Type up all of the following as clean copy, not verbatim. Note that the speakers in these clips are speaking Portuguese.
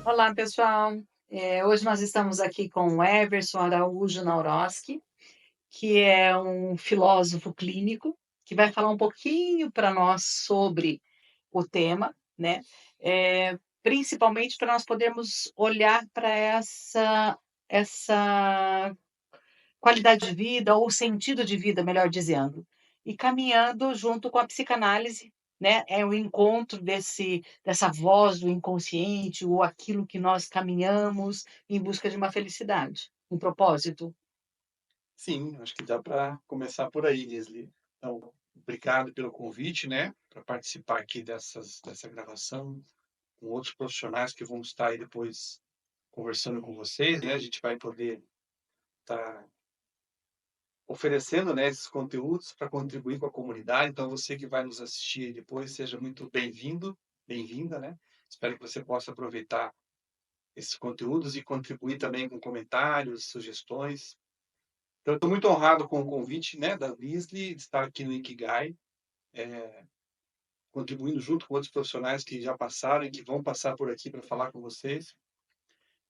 Olá, pessoal. Hoje nós estamos aqui com o Everson Araújo Nauroski, que é um filósofo clínico, que vai falar um pouquinho para nós sobre o tema, né? Principalmente para nós podermos olhar para essa qualidade de vida ou sentido de vida, melhor dizendo, e caminhando junto com a psicanálise, né, é o encontro dessa voz do inconsciente ou aquilo que nós caminhamos em busca de uma felicidade, um propósito. Sim, acho que dá para começar por aí, Leslie. Então, obrigado pelo convite, né, para participar aqui dessa gravação com outros profissionais que vão estar aí depois conversando com vocês, né? A gente vai poder estar oferecendo, né, esses conteúdos para contribuir com a comunidade. Então, você que vai nos assistir depois, seja muito bem-vindo, bem-vinda, né? Espero que você possa aproveitar esses conteúdos e contribuir também com comentários, sugestões. Então, eu estou muito honrado com o convite, né, da Beasley, de estar aqui no Ikigai, contribuindo junto com outros profissionais que já passaram e que vão passar por aqui para falar com vocês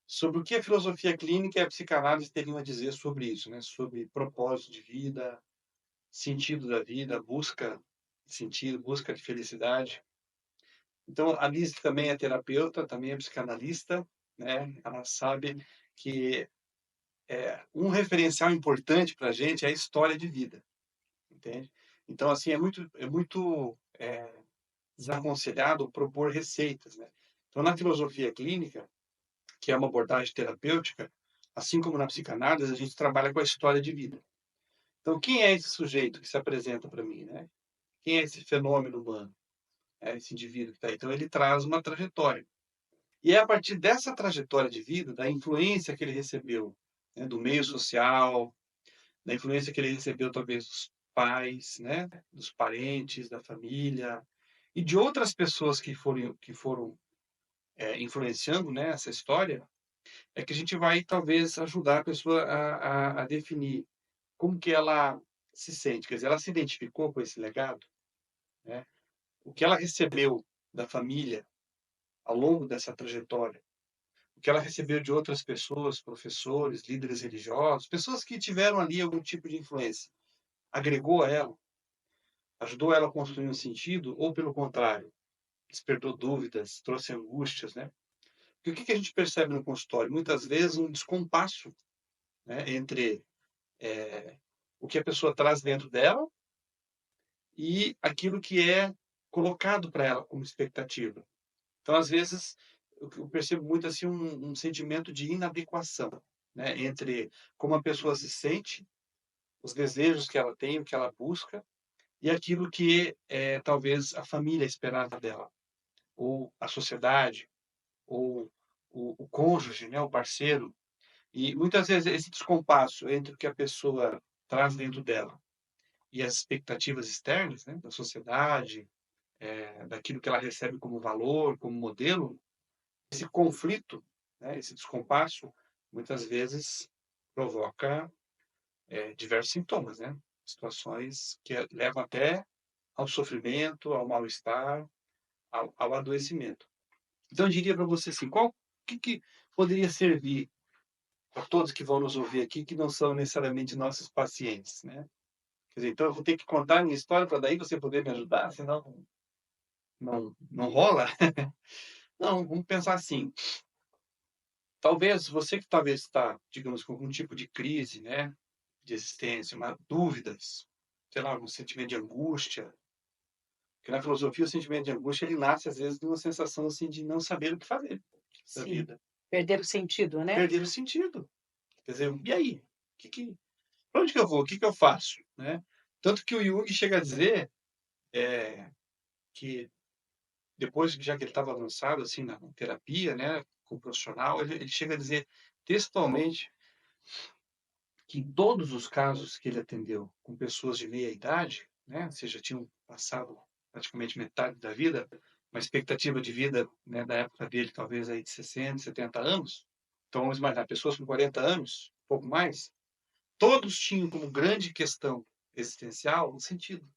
sobre o que a filosofia clínica e a psicanálise teriam a dizer sobre isso, né, sobre propósito de vida, sentido da vida, busca de sentido, busca de felicidade. Então, a Beasley também é terapeuta, também é psicanalista, né? Ela sabe que um referencial importante para a gente é a história de vida, entende? Então, assim, é muito desaconselhado propor receitas, né? Então, na filosofia clínica, que é uma abordagem terapêutica, assim como na psicanálise, a gente trabalha com a história de vida. Então, quem é esse sujeito que se apresenta para mim, né? Quem é esse fenômeno humano? É esse indivíduo que está aí. Então, ele traz uma trajetória. E é a partir dessa trajetória de vida, da influência que ele recebeu, né, do meio social, da influência que ele recebeu talvez dos pais, né, dos parentes, da família e de outras pessoas que foram influenciando, né, essa história, é que a gente vai talvez ajudar a pessoa a definir como que ela se sente, quer dizer, ela se identificou com esse legado, né? O que ela recebeu da família ao longo dessa trajetória, o que ela recebeu de outras pessoas, professores, líderes religiosos, pessoas que tiveram ali algum tipo de influência, agregou a ela, ajudou ela a construir um sentido, ou pelo contrário, despertou dúvidas, trouxe angústias, né? Porque o que que a gente percebe no consultório? Muitas vezes um descompasso, né, entre o que a pessoa traz dentro dela e aquilo que é colocado para ela como expectativa. Então, às vezes, eu percebo muito assim um sentimento de inadequação, né, entre como a pessoa se sente, os desejos que ela tem, o que ela busca, e aquilo que é talvez a família esperava dela, ou a sociedade, ou o cônjuge, né, o parceiro. E muitas vezes esse descompasso entre o que a pessoa traz dentro dela e as expectativas externas, né, da sociedade, daquilo que ela recebe como valor, como modelo, esse conflito, né, esse descompasso, muitas vezes provoca diversos sintomas, né? Situações que levam até ao sofrimento, ao mal-estar, ao adoecimento. Então, eu diria para você assim, o que poderia servir para todos que vão nos ouvir aqui, que não são necessariamente nossos pacientes, né? Quer dizer, então eu vou ter que contar a minha história para daí você poder me ajudar, senão não rola. Não, vamos pensar assim, talvez você que talvez está, digamos, com algum tipo de crise, né, de existência, uma dúvidas, sei lá, algum sentimento de angústia, porque na filosofia o sentimento de angústia ele nasce às vezes de uma sensação assim de não saber o que fazer da Sim, vida, perder o sentido, né? perder o sentido. Quer dizer, e aí? Para onde que eu vou? O que que eu faço, né? Tanto que o Jung chega a dizer que depois, já que ele estava avançado assim na terapia, né, com o profissional, ele chega a dizer textualmente que em todos os casos que ele atendeu com pessoas de meia idade, né, ou seja, tinham passado praticamente metade da vida, uma expectativa de vida, né, da época dele talvez aí de 60, 70 anos. Então vamos imaginar pessoas com 40 anos, um pouco mais, todos tinham como grande questão existencial o sentido,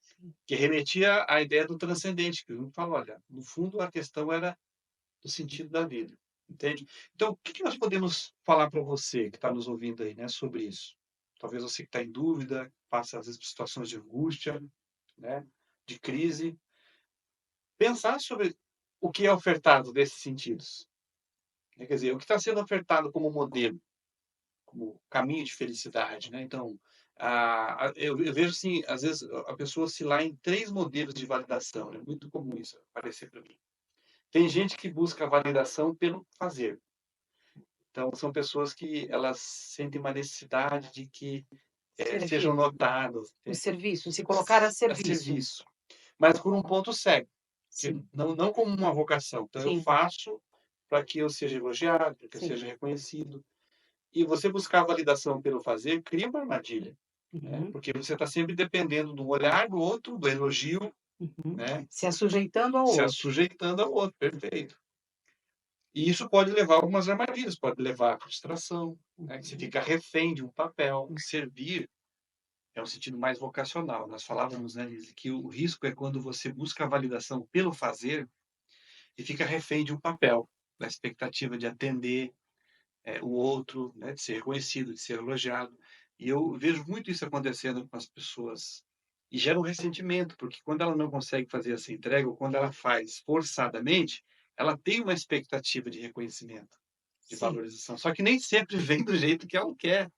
Sim, que remetia à ideia do transcendente, que o Jung fala, olha, no fundo a questão era do sentido da vida. entende? Então, o que que nós podemos falar para você que está nos ouvindo aí, né, sobre isso? Talvez você que está em dúvida, passa às vezes por situações de angústia, né, de crise, pensar sobre o que é ofertado nesses sentidos, né, quer dizer, o que está sendo ofertado como modelo, como caminho de felicidade, né. Então, eu vejo assim, às vezes a pessoa oscilar em 3 modelos de validação, é muito comum isso aparecer para mim. Tem gente que busca a validação pelo fazer. Então são pessoas que elas sentem uma necessidade de que, Servir, sejam notadas, o serviço, se colocar a a serviço. serviço, mas por um ponto cego, que Sim, não como uma vocação. Então eu sim. faço para que eu seja elogiado, para que eu Sim. seja reconhecido. E você buscar a validação pelo fazer cria uma armadilha, né, Uhum, porque você está sempre dependendo do olhar do outro, do elogio, uhum. né, Se assujeitando ao se outro. assujeitando ao outro, perfeito. E isso pode levar a algumas armadilhas, pode levar à frustração, né, que você Uhum, fica refém de um papel. hum, Servir é um sentido mais vocacional. Nós falávamos, né, Lise, que o risco é quando você busca a validação pelo fazer e fica refém de um papel, da expectativa de atender, o outro, né, de ser reconhecido, de ser elogiado. E eu vejo muito isso acontecendo com as pessoas. E gera um ressentimento, porque quando ela não consegue fazer essa entrega, ou quando ela faz forçadamente, ela tem uma expectativa de reconhecimento, de sim, valorização. Só que nem sempre vem do jeito que ela quer.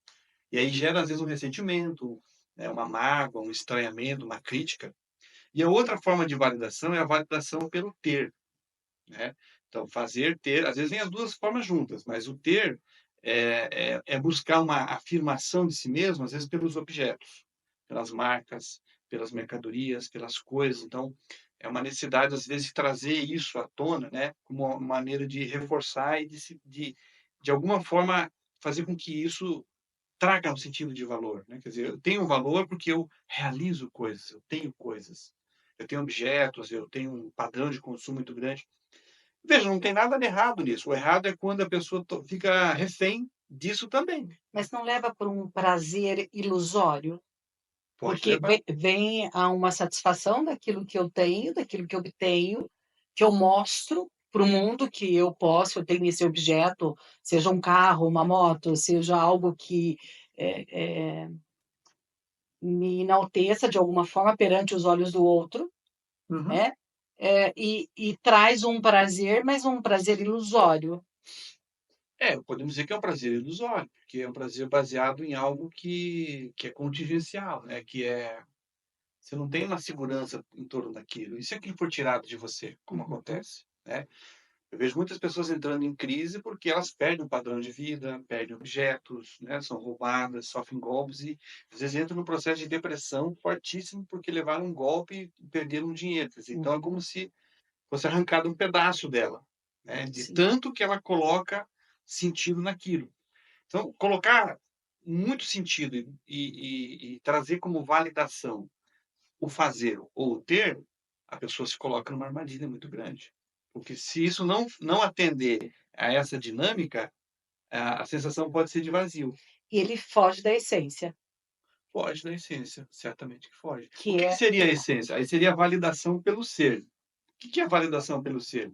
E aí gera, às vezes, um ressentimento, né, uma mágoa, um estranhamento, uma crítica. E a outra forma de validação é a validação pelo ter, né. Então fazer, ter, às vezes vem as 2 formas juntas, mas o ter é buscar uma afirmação de si mesmo, às vezes pelos objetos, pelas marcas, pelas mercadorias, pelas coisas. Então, é uma necessidade, às vezes, de trazer isso à tona, né, como uma maneira de reforçar e de alguma forma, fazer com que isso traga um sentido de valor, né. Quer dizer, eu tenho valor porque eu realizo coisas, eu tenho coisas, eu tenho objetos, eu tenho um padrão de consumo muito grande. Veja, não tem nada de errado nisso. O errado é quando a pessoa fica refém disso também. mas não leva por um prazer ilusório? Pode Porque levar. vem a uma satisfação daquilo que eu tenho, daquilo que eu obtenho, que eu mostro para o mundo que eu tenho esse objeto, seja um carro, uma moto, seja algo que, eh eh, me enalteça de alguma forma perante os olhos do outro, Uhum. né, e traz um prazer, mas um prazer ilusório. É, podemos dizer que é um prazer ilusório, porque é um prazer baseado em algo que é contingencial, né, que é você não tem uma segurança em torno daquilo. E se aquilo for tirado de você, como Uhum, acontece, né? Eu vejo muitas pessoas entrando em crise porque elas perdem o padrão de vida, perdem objetos, né, são roubadas, sofrem golpes e às vezes entram num processo de depressão fortíssimo porque levaram um golpe e perderam dinheiro. Quer dizer, então é como uhum, se fosse arrancado um pedaço dela, né, de sim. tanto que ela coloca sentido naquilo. Então, colocar muito sentido e trazer como validação o fazer ou o ter, a pessoa se coloca numa armadilha muito grande. Porque se isso não atender a essa dinâmica, a sensação pode ser de vazio. E ele foge da essência, Foge da essência, certamente que foge. O que que que é seria a essência? Aí seria a validação pelo ser. O que que é a validação pelo ser?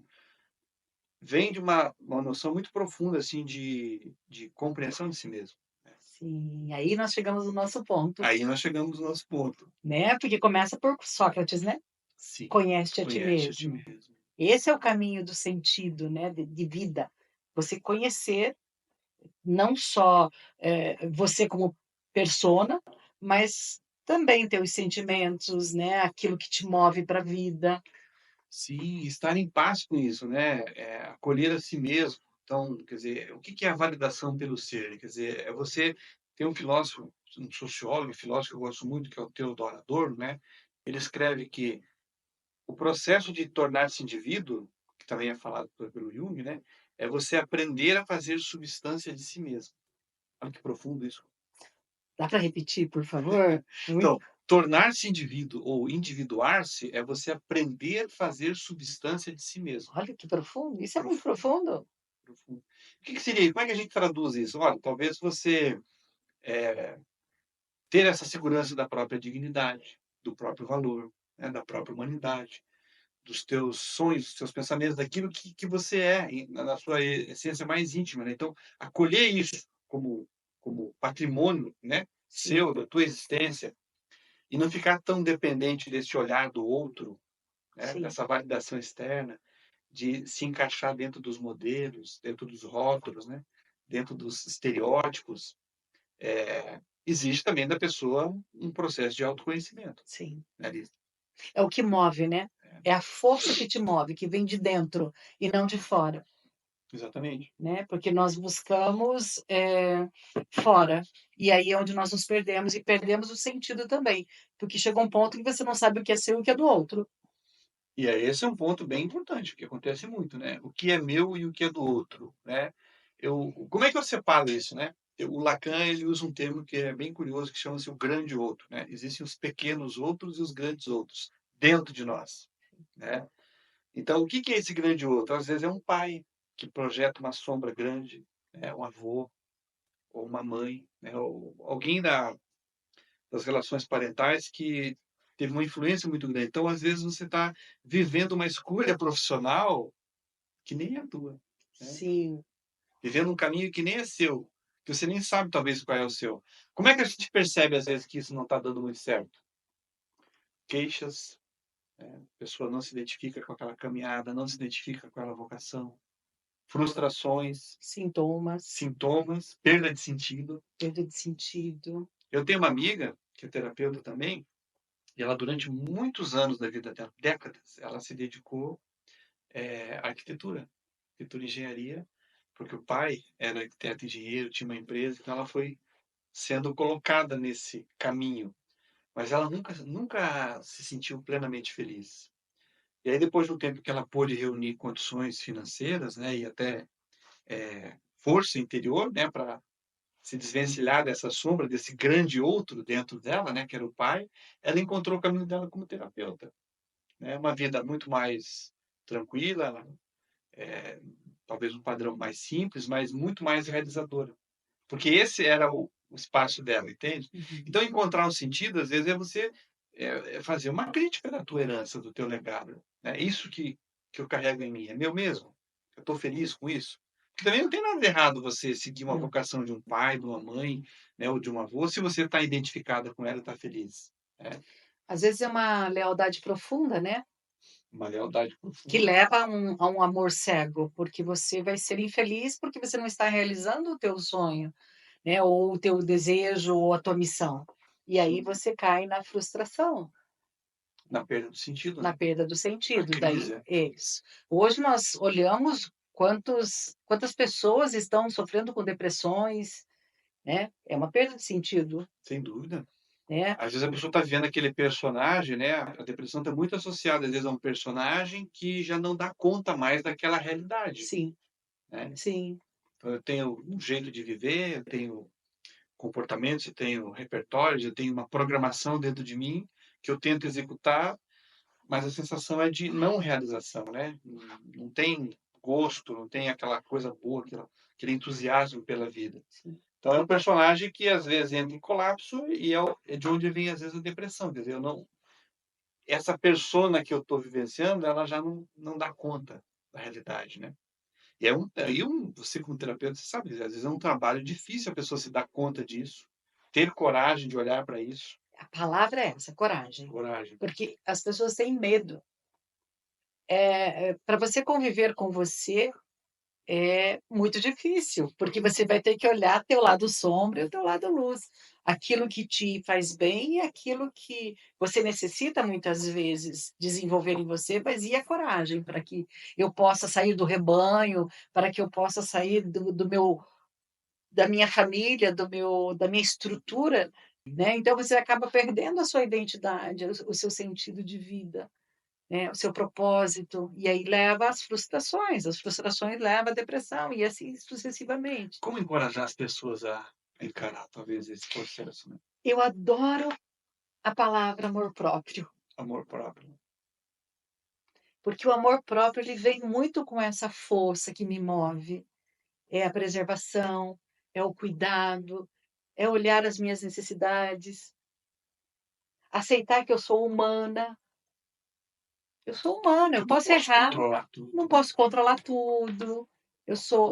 Vem de uma noção muito profunda, assim, de compreensão de si mesmo, né. sim, aí nós chegamos no nosso ponto, Aí nós chegamos no nosso ponto. né, porque começa por Sócrates, né, Sim, conhece-te a ti conhece a ti mesmo. mesmo. Esse é o caminho do sentido, né, de vida. Você conhecer não só, você como persona, mas também teus sentimentos, né, aquilo que te move para a vida. Sim, estar em paz com isso, né, acolher a si mesmo. Então, quer dizer, o que que é a validação pelo ser? Quer dizer, é você tem um filósofo, um sociólogo e filósofo que eu gosto muito, que é o Theodor Adorno, né, ele escreve que o processo de tornar-se indivíduo, que também é falado pelo Jung, né, é você aprender a fazer substância de si mesmo. Olha que profundo isso. Dá para repetir, por favor? Muito Então, tornar-se indivíduo ou individuar-se é você aprender a fazer substância de si mesmo. olha que profundo, isso é muito Profundo. profundo. Profundo. O que que seria como é que a gente traduz isso? Olha, talvez você, eh, ter essa segurança da própria dignidade, do próprio valor, né, da própria humanidade, dos teus sonhos, dos teus pensamentos, daquilo que você é, na sua essência mais íntima, né. Então, acolher isso como patrimônio, né, sim, seu, da tua existência, e não ficar tão dependente desse olhar do outro, né, sim, dessa validação externa, de se encaixar dentro dos modelos, dentro dos rótulos, né, dentro dos estereótipos. Existe também da pessoa um processo de autoconhecimento, sim. né, ali. É o que move, né. É a força que te move, que vem de dentro e não de fora, Exatamente. né, porque nós buscamos, fora, e aí é onde nós nos perdemos e perdemos o sentido também, porque chega um ponto que você não sabe o que é seu e o que é do outro. E aí esse é um ponto bem importante, que acontece muito, né, o que é meu e o que é do outro, né. Como é que eu separo isso, né? O Lacan, ele usa um termo que é bem curioso, que chama-se o grande outro, né. Existem os pequenos outros e os grandes outros, dentro de nós, né. Então o que que é esse grande outro? Às vezes é um pai que projeta uma sombra grande, né, um avô ou uma mãe, né, ou alguém das relações parentais que teve uma influência muito grande. Então, às vezes, você está vivendo uma escolha profissional que nem é tua, né? Sim, Vivendo um caminho que nem é seu, que você nem sabe talvez qual é o seu. Como é que a gente percebe às vezes que isso não está dando muito certo? Queixas, a pessoa não se identifica com aquela caminhada, não se identifica com aquela vocação, frustrações, sintomas, sintomas, perda de sentido. perda de sentido. Eu tenho uma amiga que é terapeuta também, e ela durante muitos anos da vida dela, décadas, ela se dedicou arquitetura, arquitetura e engenharia, porque o pai era arquiteto e engenheiro, tinha uma empresa, então ela foi sendo colocada nesse caminho, mas ela nunca se sentiu plenamente feliz. E aí depois do tempo que ela pôde reunir condições financeiras, né, e até, força interior, né, para se desvencilhar dessa sombra, desse grande outro dentro dela, né, que era o pai, ela encontrou o caminho dela como terapeuta, né, uma vida muito mais tranquila, eh, talvez um padrão mais simples, mas muito mais realizadora. Porque esse era o espaço dela, entende? Uhum. Então encontrar um sentido, às vezes, é você, fazer uma crítica da tua herança, do teu legado, né. Isso que eu carrego em mim, é meu mesmo? Eu estou feliz com isso? Porque também não tem nada de errado você seguir uma Não. vocação de um pai, de uma mãe, né, ou de um avô, se você está identificada com ela e está feliz, né. Às vezes é uma lealdade profunda, né, Uma lealdade que profunda. leva a um amor cego, porque você vai ser infeliz, porque você não está realizando o teu sonho, né, ou o teu desejo ou a tua missão. E aí você cai na frustração, Na perda do sentido, na né. perda do A sentido, daí crise, é isso. Hoje nós olhamos quantas pessoas estão sofrendo com depressões, né, é uma perda de sentido, sem dúvida. né. Às vezes a pessoa está vivendo aquele personagem, né, a depressão está muito associada, às vezes, a um personagem que já não dá conta mais daquela realidade, Sim, né. sim, Então eu tenho um jeito de viver, eu tenho comportamentos, eu tenho repertórios, eu tenho uma programação dentro de mim que eu tento executar, mas a sensação é de não realização, né. Não tem gosto, não tem aquela coisa boa, aquele entusiasmo pela vida. sim. Então é um personagem que às vezes entra em colapso e é de onde vem às vezes a depressão, quer dizer, eu não essa persona que eu estou vivenciando, ela já não dá conta da realidade, né. E você como terapeuta, você sabe, às vezes é um trabalho difícil a pessoa se dar conta disso, ter coragem de olhar para isso, A palavra é essa, coragem, coragem. porque as pessoas têm medo. Pra você conviver com você é muito difícil, porque você vai ter que olhar teu lado sombra e o teu lado luz. Aquilo que te faz bem e aquilo que você necessita muitas vezes desenvolver em você, mas e a coragem para que eu possa sair do rebanho, para que eu possa sair do meu da minha família, da minha estrutura, né, então você acaba perdendo a sua identidade, o seu sentido de vida, né, o seu propósito, e aí leva às frustrações, as frustrações levam à depressão e assim sucessivamente. Como encorajar as pessoas a encarar talvez esse processo, né, Eu adoro a palavra amor próprio, amor próprio. porque o amor próprio ele vem muito com essa força que me move, é a preservação, é o cuidado, é olhar as minhas necessidades, aceitar que eu sou humana, Eu sou humana, eu Eu não posso posso errar, controlar não tudo, né. posso controlar tudo.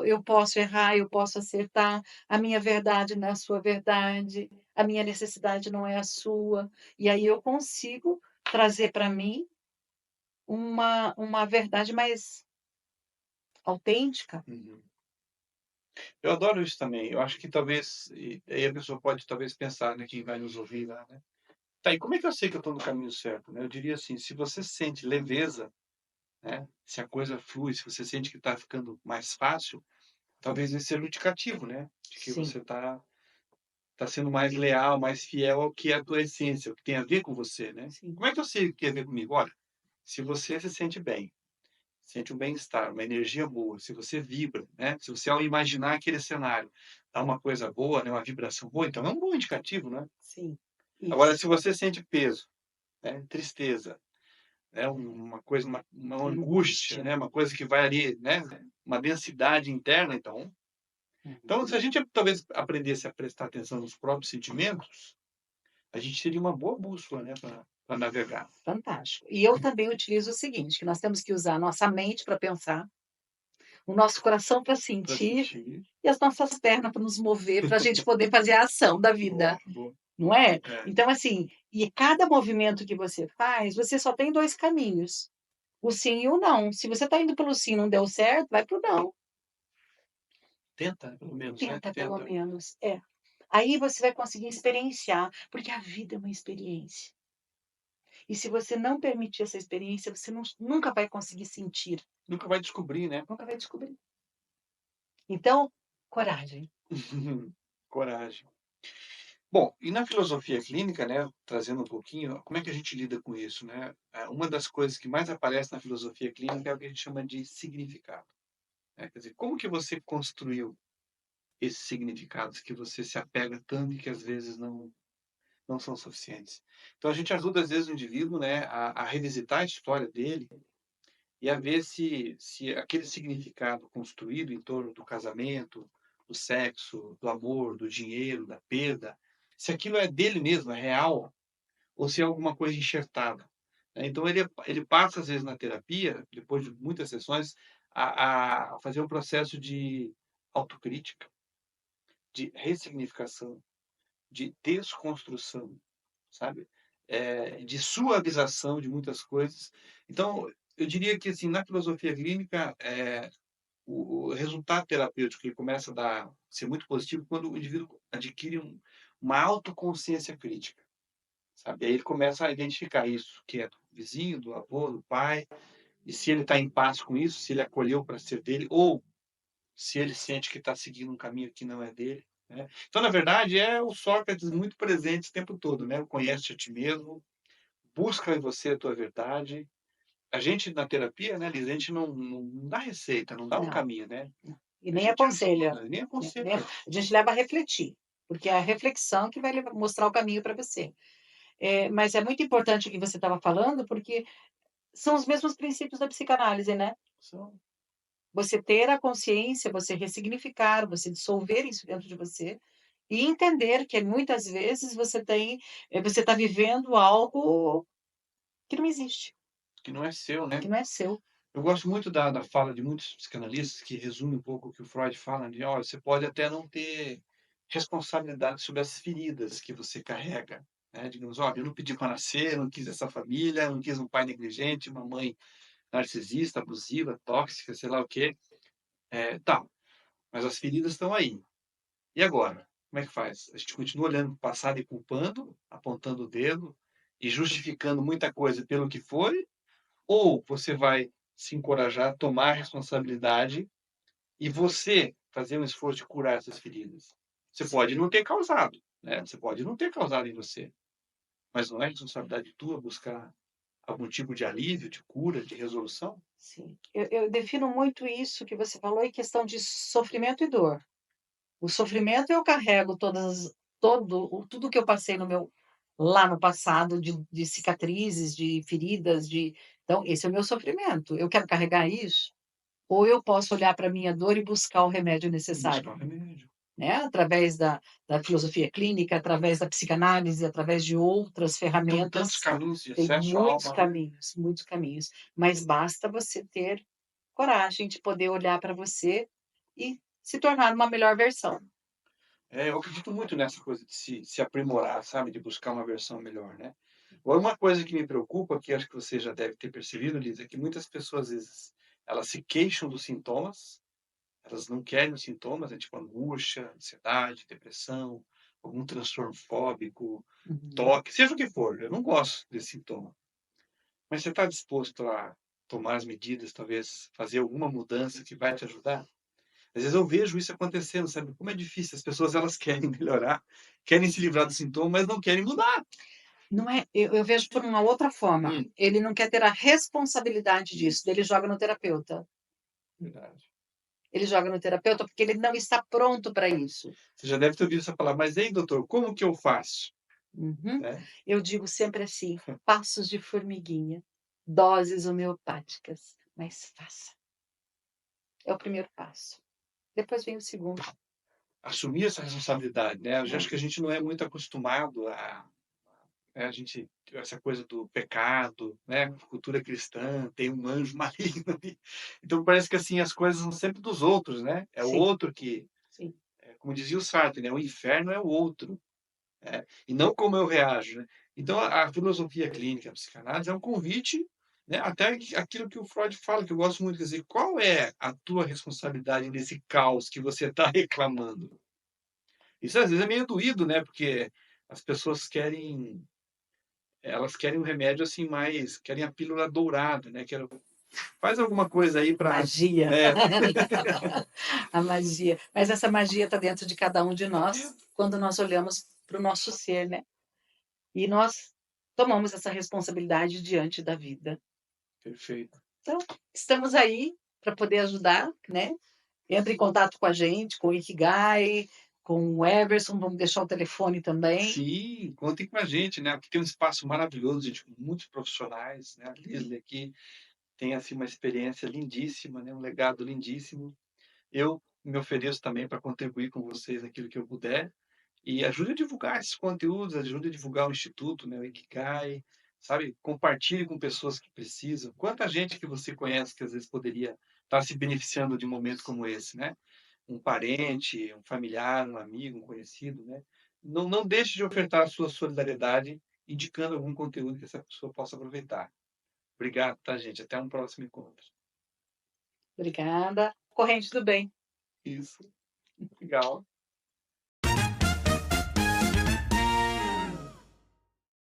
Eu posso errar, eu posso acertar, a minha verdade não é a sua verdade, a minha necessidade não é a sua, e aí eu consigo trazer para mim uma verdade mais autêntica. Uhum. Eu adoro isso também. Eu acho que talvez e aí a pessoa pode talvez pensar, né, quem vai nos ouvir lá, né: "Tá, e como é que eu sei que eu estou no caminho certo?", né. Eu diria assim, se você sente leveza, né, se a coisa flui, se você sente que está ficando mais fácil, talvez esse seja o indicativo, né, de que Sim, você está sendo mais leal, mais fiel ao que é a tua essência, o que tem a ver com você, né. sim, Como é que eu sei o que tem a ver comigo? Olha, se você se sente bem, sente um bem-estar, uma energia boa, se você vibra, né, se você ao imaginar aquele cenário, dá uma coisa boa, né, uma vibração boa, então é um bom indicativo, né. sim. Agora Isso, se você sente peso, né, tristeza, né, uma coisa, uma angústia, angústia. né, uma coisa que vai ali, né, uma densidade interna, então se a Uhum. gente talvez aprendesse a prestar atenção nos próprios sentimentos, a gente teria uma boa bússola, né, para navegar. Fantástico. E eu também utilizo o seguinte, que nós temos que usar a nossa mente para pensar, o nosso coração para Para sentir sentir. e as nossas pernas para nos mover, para a gente poder fazer a ação da vida, Boa, boa. não é? É, Então, assim, e cada movimento que você faz, você só tem 2 caminhos, o sim e o não. Se você está indo pelo sim e não deu certo, vai para o não, tenta pelo menos, né, tenta pelo tenta. menos. É. Aí você vai conseguir experienciar, porque a vida é uma experiência. E se você não permitir essa experiência, você nunca vai conseguir sentir, Nunca vai descobrir, né. nunca vai descobrir. Então, coragem. Coragem. Bom, e na filosofia clínica, né, trazendo um pouquinho, como é que a gente lida com isso, né? Uma das coisas que mais aparece na filosofia clínica é o que a gente chama de significado, né? Quer dizer, como que você construiu esses significados que você se apega tanto e que às vezes não são suficientes? Então a gente ajuda às vezes o indivíduo, né, a revisitar a história dele e a ver se aquele significado construído em torno do casamento, do sexo, do amor, do dinheiro, da perda, se aquilo é dele mesmo, é real, ou se é alguma coisa enxertada, né. Então ele passa, às vezes, na terapia, depois de muitas sessões, a fazer um processo de autocrítica, de ressignificação, de desconstrução, sabe, de suavização de muitas coisas. Então, eu diria que, assim, na filosofia clínica, o resultado terapêutico ele começa a ser muito positivo quando o indivíduo adquire uma autoconsciência crítica, sabe. Aí ele começa a identificar isso, que é do vizinho, do avô, do pai, e se ele está em paz com isso, se ele acolheu para ser dele ou se ele sente que está seguindo um caminho que não é dele, né. Então, na verdade, é o Sócrates muito presente o tempo todo, né, conhece a ti mesmo, busca em você a tua verdade. A gente na terapia, né, Liz, a gente não dá receita, não dá um Não, caminho, né. não. E A nem gente aconselha, ajuda, nem né, nem aconselha. a gente leva a refletir, porque é a reflexão que vai mostrar o caminho para você. Mas é muito importante o que você estava falando, porque são os mesmos princípios da psicanálise, né? Só Você ter a consciência, você ressignificar, você dissolver isso dentro de você e entender que muitas vezes você está vivendo algo que não existe, que não é seu, né. que não é seu. Eu gosto muito da fala de muitos psicanalistas que resume um pouco o que o Freud fala de: "Olha, você pode até não ter responsabilidade sobre as feridas que você carrega", né, digamos: "Olha, eu não pedi para nascer, eu não quis essa família, eu não quis um pai negligente, uma mãe narcisista, abusiva, tóxica, sei lá o quê, tal, mas as feridas estão aí. E agora? Como é que faz? A gente continua olhando para o passado e culpando, apontando o dedo e justificando muita coisa pelo que foi, ou você vai se encorajar a tomar a responsabilidade e você fazer um esforço de curar essas feridas? Você pode não ter causado, né, você pode não ter causado em você, mas não é responsabilidade tua buscar algum tipo de alívio, de cura, de resolução? Sim. Eu defino muito isso que você falou em questão de sofrimento e dor. O sofrimento eu carrego tudo que eu passei lá no passado de cicatrizes, de feridas, então esse é o meu sofrimento. Eu quero carregar isso? Ou eu posso olhar para a minha dor e buscar o remédio E buscar necessário? um remédio. né, através da filosofia clínica, através da psicanálise, através de outras Então, tantos ferramentas, caminhos de tem acesso à alma, né? muitos caminhos, mas basta você ter coragem de poder olhar para você e se tornar uma melhor versão. É, eu acredito muito nessa coisa de se aprimorar, sabe, de buscar uma versão melhor, né. Agora uma coisa que me preocupa, que acho que você já deve ter percebido, Liz, é que muitas pessoas, às vezes, elas se queixam dos sintomas, elas não querem os sintomas, é tipo angústia, ansiedade, depressão, algum transtorno fóbico, Uhum. toque, seja o que for, eu não gosto desse sintoma. Mas você está disposto a tomar as medidas, talvez fazer alguma mudança que vai te ajudar? Às vezes eu vejo isso acontecendo, sabe, como é difícil, as pessoas elas querem melhorar, querem se livrar do sintoma, mas não querem mudar. Não é, eu vejo por uma outra forma, Hum, ele não quer ter a responsabilidade disso, daí ele joga no terapeuta. verdade. Ele joga no terapeuta, porque ele não está pronto para isso. Você já deve ter ouvido essa palavra, mas ei doutor, como que eu faço? Uhum. Né, Eu digo sempre assim: passos de formiguinha, doses homeopáticas, mas faça. É o primeiro passo. Depois vem o segundo. assumir essa responsabilidade, né, eu já É, acho que a gente não é muito acostumado a gente essa coisa do pecado, né, cultura cristã, tem um anjo maligno ali, então parece que, assim, as coisas são sempre dos outros, né, é o sim, outro que, sim. como dizia o Sartre, né, o inferno é o outro. É, e não como eu reajo, né. Então a filosofia clínica, a psicanálise é um convite, né, até aquilo que o Freud fala, que eu gosto muito, quer dizer, qual é a tua responsabilidade nesse caos que você está reclamando? Isso às vezes é meio doído, né, porque as pessoas querem elas querem um remédio, assim, mais querem a pílula dourada, né, quero faz alguma coisa aí para Magia. né, A magia. Mas essa magia está dentro de cada um de nós, quando nós olhamos para o nosso ser, né, e nós tomamos essa responsabilidade diante da vida. perfeito. Então, estamos aí para poder ajudar, né. Entre em contato com a gente, com o Ikigai, com o Everson, vamos deixar o telefone também. Sim, contem com a gente, né, aqui tem um espaço maravilhoso, gente, com muitos profissionais, né, a Leslie aqui tem, assim, uma experiência lindíssima, né, um legado lindíssimo. Eu me ofereço também para contribuir com vocês naquilo que eu puder, e ajude a divulgar esses conteúdos, ajude a divulgar o instituto, né, o Ikigai, sabe, compartilhe com pessoas que precisam. Quanta gente que você conhece que às vezes poderia estar se beneficiando de um momento como esse, né? Um parente, um familiar, um amigo, um conhecido, né? Não deixe de ofertar a sua solidariedade indicando algum conteúdo que essa pessoa possa aproveitar. Obrigado, tá, gente? Até um próximo encontro. Obrigada. Corrente do bem. Isso, legal.